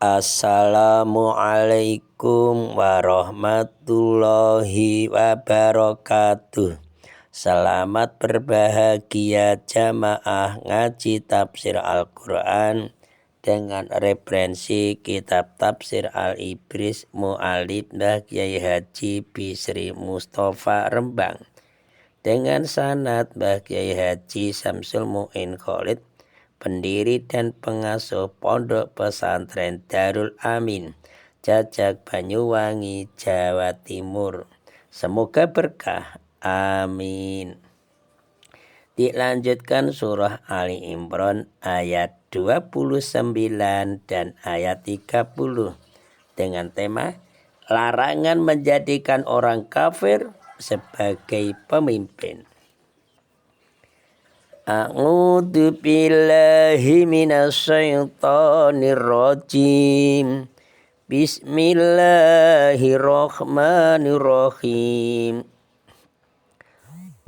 Assalamualaikum warahmatullahi wabarakatuh. Selamat berbahagia jamaah ngaji tafsir Al-Quran dengan referensi kitab tafsir Al-Ibris Mu'alib Mbah Kyai Haji Bisri Mustafa Rembang dengan sanad Mbah Kyai Haji Samsul Mu'in Khalid, pendiri dan pengasuh Pondok Pesantren Darul Amin, Jajak Banyuwangi, Jawa Timur. Semoga berkah. Amin. Dilanjutkan surah Ali Imran ayat 29 dan ayat 30 dengan tema larangan menjadikan orang kafir sebagai pemimpin. A'udzu billahi minasyaitonir rajim. Bismillahirrahmanirrahim.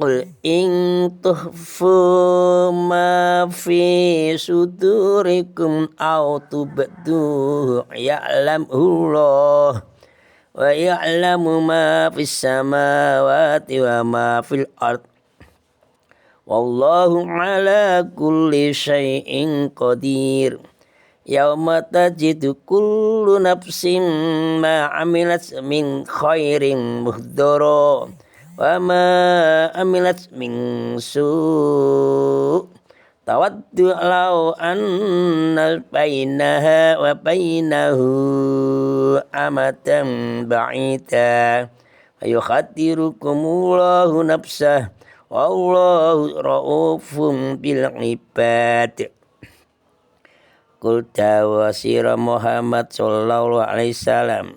Qul in tukhfu ma fi sudurikum aw tubduhu ya'lamullah wa ya'lamu ma fis samawati wa ma fil ardh. Wallahu ala kulli syai'in qadir. Yauma tajidu kullu nafsin ma amilat min khairin muhdara wa ma amilat min su' tawaddu law anna bainaha wa bainahu amadan ba'ida wa yukhadirukumullahu nafsah wallahu ra'ufun bil ibad. Qul dawa sira Muhammad sallallahu alaihi wasallam,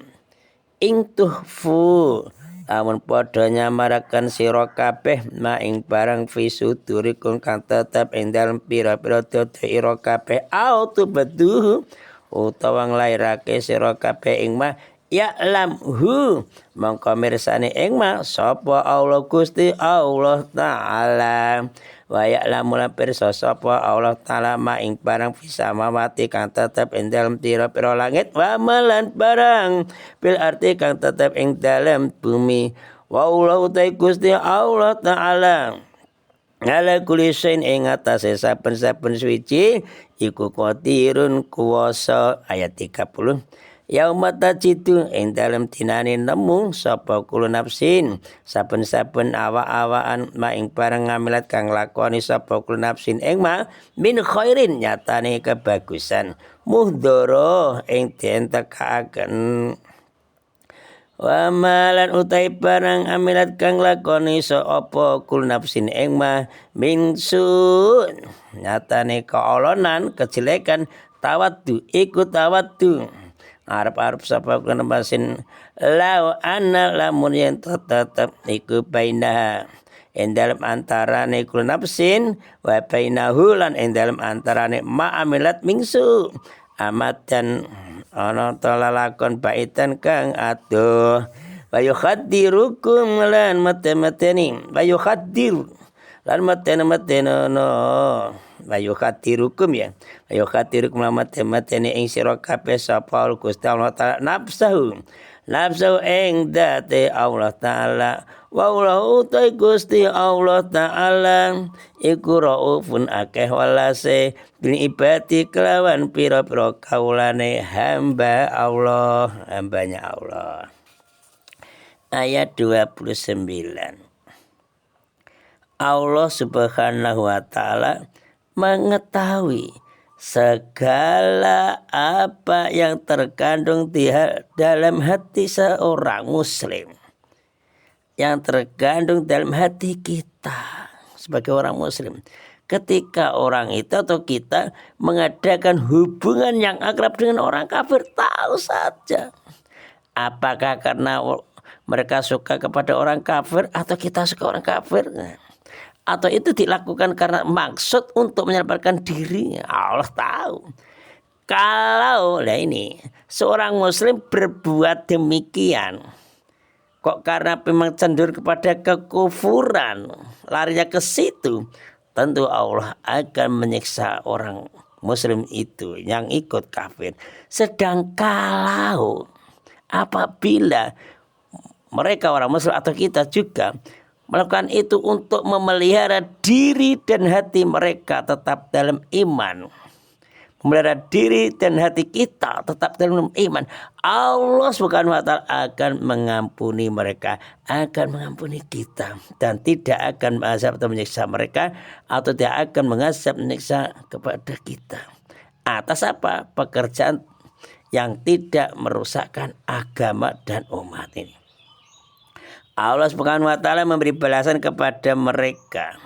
ing tuhfu amun padha nyamaraken sira kabeh ma ing barang fi sudurikum kang tetep ing dalem pira-pira dada ira kabeh autu beduh utawa nglairake sira kabeh ing ma ya'lamhu mongko mirsani ing ma sapa Allah Gusti Allah Ta'ala wa ya'lamu lan pirsa sapa Allah Ta'ala ma ing barang fisamawati kang tetep ing dalem pira-pira langit wa malan barang bil arti kang tetep ing dalem bumi wa Allah utai Gusti Allah Ta'ala ala kulli syai'in ing atase saben-saben suci iku qadirun kuwasa. Ayat 30. Yauma tajidu ing dalem dinane nemu sapa kulo nafsin saben-saben awak-awakan ma ing barang ngamilat kang lakoni sapa kulo nafsin ing ma min khairin nyatane kebagusan muhdara ing den tekaken wa malan utai barang amilat kang lakoni sapa kulo nafsin ing ma min su' nyatane keolonan kejelekan tawaddu iku tawaddu arep-arep sapa kena masin lau anna lamun yen tetep iku bainah ing dalem antarane kula nafsin wa bainahu lan ing dalem antarane ma'amilat mingsu amat dan ana talalakon baitan kang adoh wa yukhaddirukum lan mate-mateni wa yukhaddir lan matene-matenono wayu khatirukum ya wayu khatirukum mate-matene ing sira kabeh sapa Gusti Allah Ta'ala nafsahu ing date Allah Ta'ala wa lahu ta Gusti Allah Ta'ala iku raufun akeh walase bil ibadi kelawan pira-pira kaulane hamba Allah, hambanya Allah. Ayat 29. Allah Subhanahu wa Ta'ala mengetahui segala apa yang terkandung di dalam hati seorang muslim, yang terkandung dalam hati kita sebagai orang muslim. Ketika orang itu atau kita mengadakan hubungan yang akrab dengan orang kafir, tahu saja apakah karena mereka suka kepada orang kafir atau kita suka orang kafir, atau itu dilakukan karena maksud untuk menyelamatkan diri, Allah tahu. Kalau ini seorang muslim berbuat demikian, kok karena memang cenderung kepada kekufuran, larinya ke situ, tentu Allah akan menyiksa orang Muslim itu yang ikut kafir. Sedang kalau apabila mereka orang Muslim atau kita juga melakukan itu untuk memelihara diri dan hati mereka tetap dalam iman, memelihara diri dan hati kita tetap dalam iman, Allah Subhanahu wa taala akan mengampuni mereka, akan mengampuni kita, dan tidak akan mengazab atau menyiksa mereka, atau tidak akan mengazab menyiksa kepada kita. Atas apa? Pekerjaan yang tidak merusakkan agama dan umat ini. Allah Subhanahu wa taala memberi balasan kepada mereka,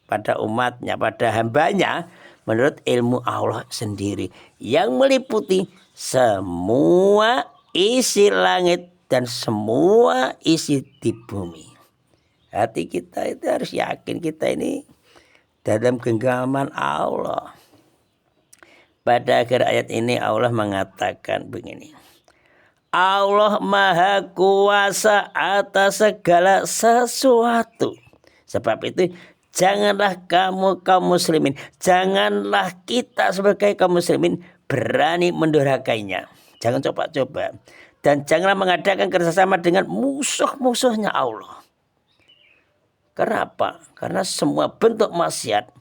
pada umatnya, pada hambanya, menurut ilmu Allah sendiri yang meliputi semua isi langit dan semua isi di bumi. Hati kita itu harus yakin kita ini dalam genggaman Allah. Pada akhir ayat ini Allah mengatakan begini: Allah Maha Kuasa atas segala sesuatu. Sebab itu janganlah kamu kaum muslimin, janganlah kita sebagai kaum muslimin berani mendurhakainya. Jangan coba-coba. Dan janganlah mengadakan kerjasama dengan musuh-musuhnya Allah. Kenapa? Karena semua bentuk maksiat,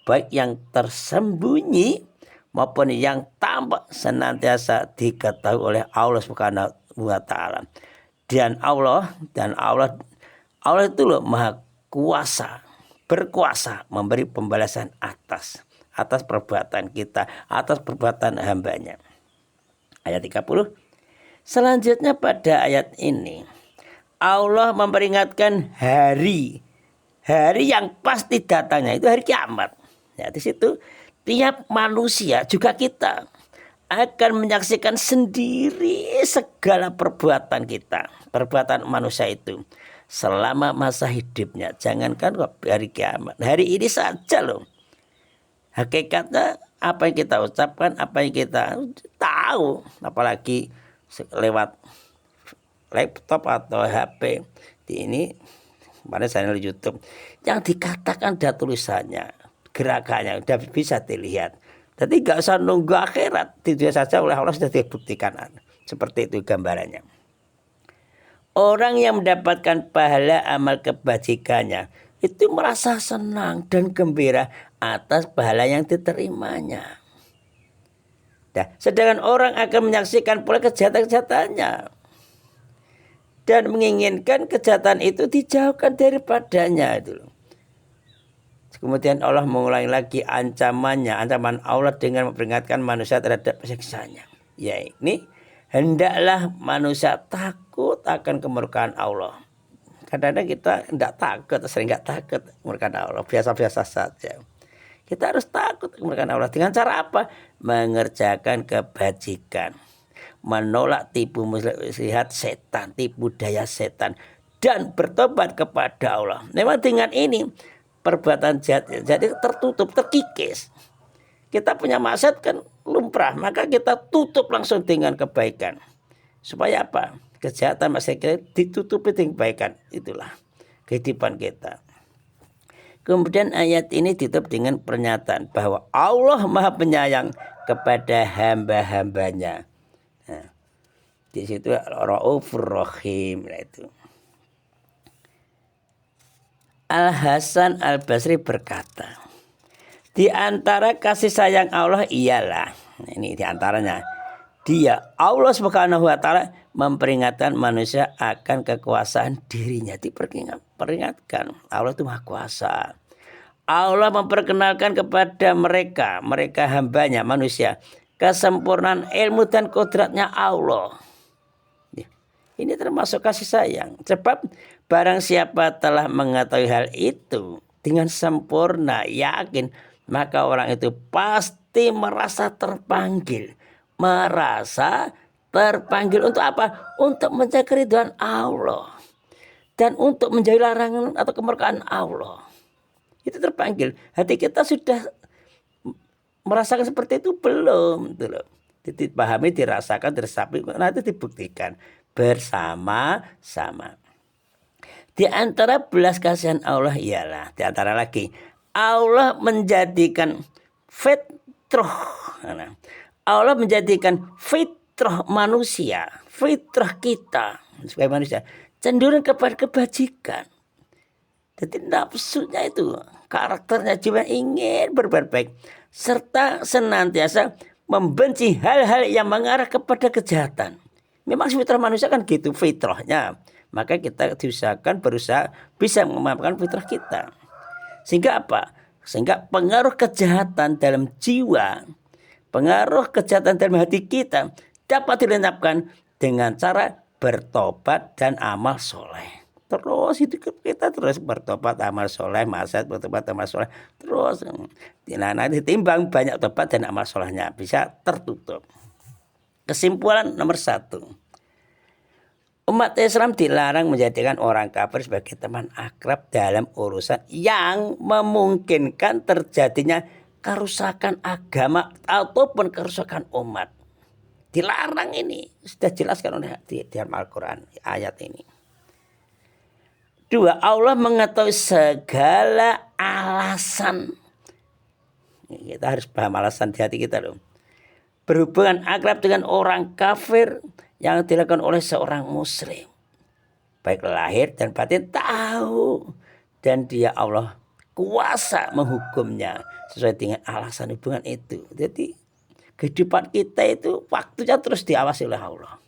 baik yang tersembunyi maupun yang tampak, senantiasa diketahui oleh Allah Subhanahu wa taala. Dan Allah itu loh Maha Kuasa, berkuasa memberi pembalasan atas perbuatan kita, atas perbuatan hambanya. Ayat 30. Selanjutnya pada ayat ini Allah memperingatkan hari yang pasti datangnya, itu hari kiamat. Ya, di situ tiap manusia, juga kita, akan menyaksikan sendiri segala perbuatan kita, perbuatan manusia itu selama masa hidupnya. Jangankan hari kiamat, hari ini saja loh. Hakikatnya apa yang kita ucapkan, apa yang kita tahu, apalagi lewat laptop atau HP di ini, pada channel YouTube, yang dikatakan ada tulisannya, gerakannya udah bisa dilihat. Jadi gak usah nunggu akhirat, tidak saja oleh Allah sudah dibuktikan. Seperti itu gambarannya. Orang yang mendapatkan pahala amal kebajikannya itu merasa senang dan gembira atas pahala yang diterimanya. Nah, sedangkan orang akan menyaksikan pula kejahatan-kejahatannya dan menginginkan kejahatan itu dijauhkan daripadanya itu loh. Kemudian Allah mengulangi lagi ancaman Allah dengan memperingatkan manusia terhadap siksaannya. Yaitu hendaklah manusia takut akan kemurkaan Allah. Kadang-kadang kita sering tidak takut kemurkaan Allah, biasa-biasa saja. Kita harus takut kemurkaan Allah. Dengan cara apa? Mengerjakan kebajikan, menolak tipu muslihat setan, tipu daya setan, dan bertobat kepada Allah. Memang dengan ini perbuatan jahat jadi tertutup, terkikis. Kita punya maksiat kan lumrah, maka kita tutup langsung dengan kebaikan. Supaya apa? Kejahatan maksiat kita ditutupi dengan kebaikan. Itulah kehidupan kita. Kemudian ayat ini ditutup dengan pernyataan bahwa Allah Maha Penyayang kepada hamba-hambanya. Nah, di situ Raufur Rahim itu. Al-Hasan Al-Basri berkata, di antara kasih sayang Allah ialah, ini di antaranya, Dia Allah Subhanahu wa taala memperingatkan manusia akan kekuasaan dirinya. Diperingatkan, Allah itu Maha Kuasa. Allah memperkenalkan kepada mereka hambanya manusia, kesempurnaan ilmu dan kodratnya Allah. Ini termasuk kasih sayang. Sebab barang siapa telah mengetahui hal itu dengan sempurna, yakin, maka orang itu pasti merasa terpanggil. Untuk apa? Untuk mencari keridhaan Allah. Dan untuk menjauhi larangan atau kemurkaan Allah. Itu terpanggil. Hati kita sudah merasakan seperti itu belum? Dipahami, dirasakan, diresapi, nanti dibuktikan bersama-sama. Di antara belas kasihan Allah ialah, di antara lagi, Allah menjadikan fitrah. Nah, Allah menjadikan fitrah manusia, fitrah kita sebagai manusia cenderung kepada kebajikan. Jadi nafsunya itu, karakternya jiwa ingin berbuat baik, serta senantiasa membenci hal-hal yang mengarah kepada kejahatan. Memang fitrah manusia kan gitu fitrahnya. Maka kita diusahakan berusaha bisa memaafkan fitrah kita. Sehingga apa? Sehingga pengaruh kejahatan dalam jiwa, pengaruh kejahatan dalam hati kita dapat dilenyapkan dengan cara bertobat dan amal soleh. Terus itu kita terus bertobat amal soleh, maksiat bertobat amal soleh terus. Nah, nanti ditimbang banyak tobat dan amal solehnya bisa tertutup. Kesimpulan nomor 1, umat Islam dilarang menjadikan orang kafir sebagai teman akrab dalam urusan yang memungkinkan terjadinya kerusakan agama ataupun kerusakan umat. Dilarang ini sudah jelaskan oleh di dalam Al-Quran ayat ini. 2, Allah mengetahui segala alasan. Kita harus paham alasan di hati kita loh. Berhubungan akrab dengan orang kafir yang dilakukan oleh seorang muslim, baik lahir dan batin tahu, dan dia Allah kuasa menghukumnya sesuai dengan alasan hubungan itu. Jadi kehidupan kita itu waktunya terus diawasi oleh Allah.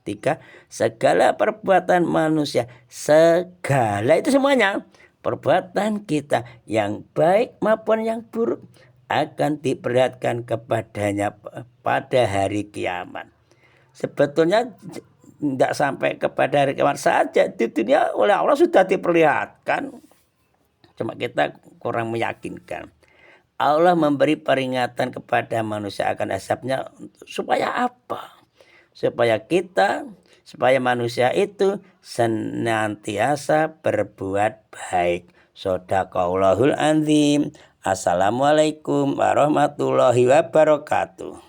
3, segala perbuatan manusia, segala itu semuanya perbuatan kita yang baik maupun yang buruk akan diperlihatkan kepadanya pada hari kiamat. Sebetulnya tidak sampai kepada hari kiamat saja, di dunia oleh Allah sudah diperlihatkan, cuma kita kurang meyakinkan. Allah memberi peringatan kepada manusia akan azabnya supaya apa? Supaya manusia itu senantiasa berbuat baik. Shadaqallahul azim. Assalamualaikum warahmatullahi wabarakatuh.